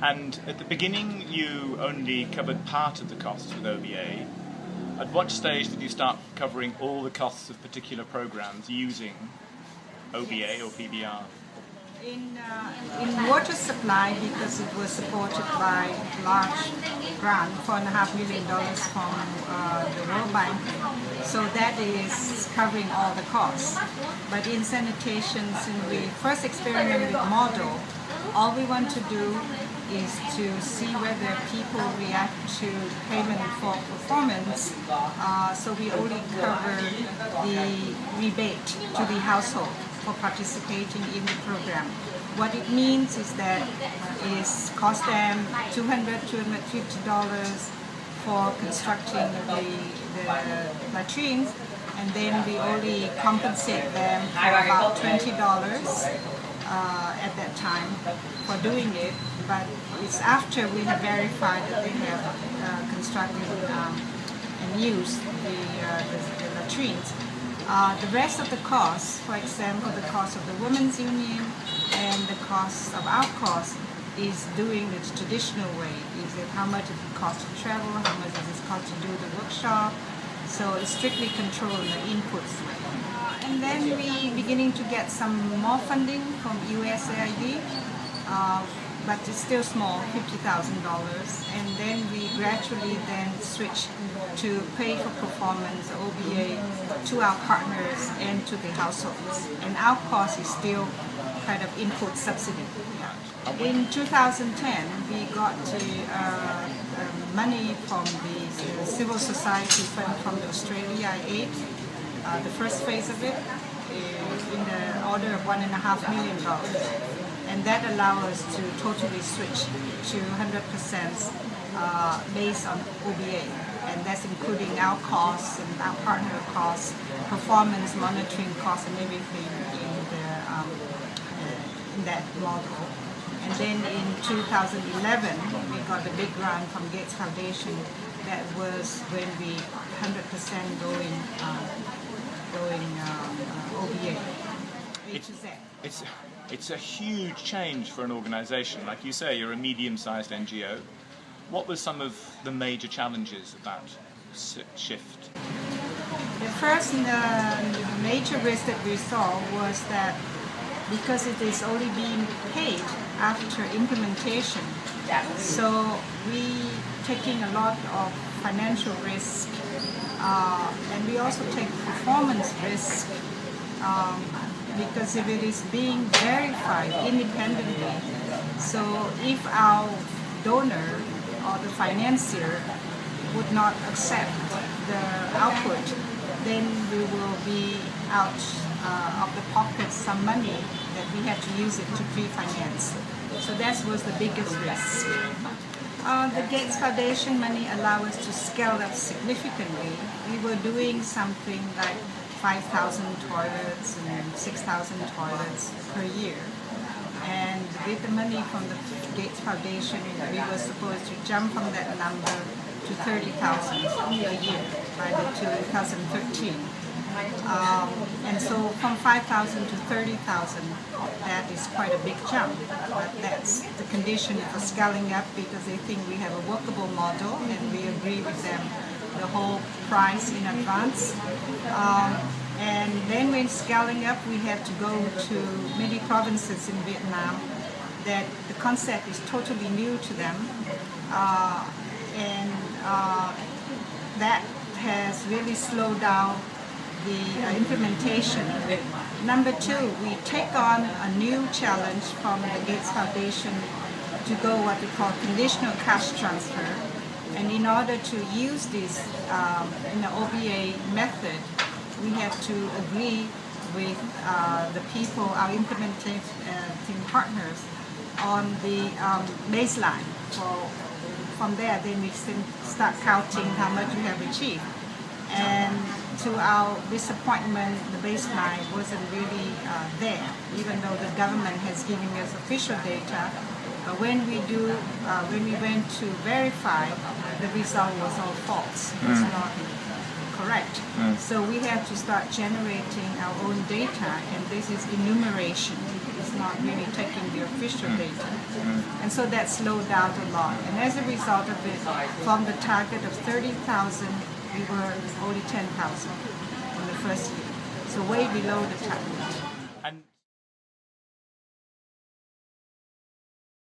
And at the beginning, you only covered part of the costs with OBA. At what stage did you start covering all the costs of particular programs using OBA or PBR? In water supply, because it was supported by large grant, $4.5 million from the World Bank, so that is covering all the costs. But in sanitation, since we first experimented with the model, all we want to do is to see whether people react to payment for performance, so we only cover the rebate to the household for participating in the program. What it means is that it costs them $250 for constructing the latrines, and then we only compensate them for about $20 at that time for doing it. But it's after we have verified that they have constructed and used the latrines. The rest of the costs, for example, the cost of the Women's Union and the cost of our cost, is doing it the traditional way. Is it how much it costs to travel, how much does it cost to do the workshop? So it's strictly controlling the inputs. And then we beginning to get some more funding from USAID, but it's still small, $50,000. And then we gradually then switch to pay for performance, OBA, to our partners and to the households. And our cost is still kind of input subsidy. Yeah. In 2010, we got money from the civil society fund from the Australia Aid. The first phase of it is in the order of $1.5 million. And that allows us to totally switch to 100% based on OBA. And that's including our costs and our partner costs, performance monitoring costs and everything in that model. And then in 2011, we got a big grant from Gates Foundation. That was when we 100% going OBA. It's a huge change for an organization. Like you say, you're a medium-sized NGO. What were some of the major challenges of that shift? The first major risk that we saw was that because it is only being paid after implementation, so we taking a lot of financial risk, and we also take performance risk, because if it is being verified independently, so if our donor or the financier would not accept the output, then we will be out of the pocket some money that we have to use it to pre-finance. So that was the biggest risk. The Gates Foundation money allowed us to scale up significantly. We were doing something like 5,000 toilets and 6,000 toilets per year. And with the money from the Gates Foundation, we were supposed to jump from that number to 30,000 a year by the 2013. And so from 5,000 to 30,000, that is quite a big jump. But that's the condition for scaling up, because they think we have a workable model and we agree with them the whole price in advance. And then when scaling up, we had to go to many provinces in Vietnam that the concept is totally new to them. That has really slowed down the implementation. Number two, we take on a new challenge from the Gates Foundation to go what we call conditional cash transfer. And in order to use this in the OBA method, we have to agree with the people, our implementing partners, on the baseline. So from there, then we start counting how much we have achieved. And to our disappointment, the baseline wasn't really there, even though the government has given us official data. But when we went to verify, the result was all false. It was not correct. So we have to start generating our own data, and this is enumeration. It's not really taking the official data. And And so that slowed down a lot. And as a result of it, from the target of 30,000, we were only 10,000 in the first year. So way below the target. And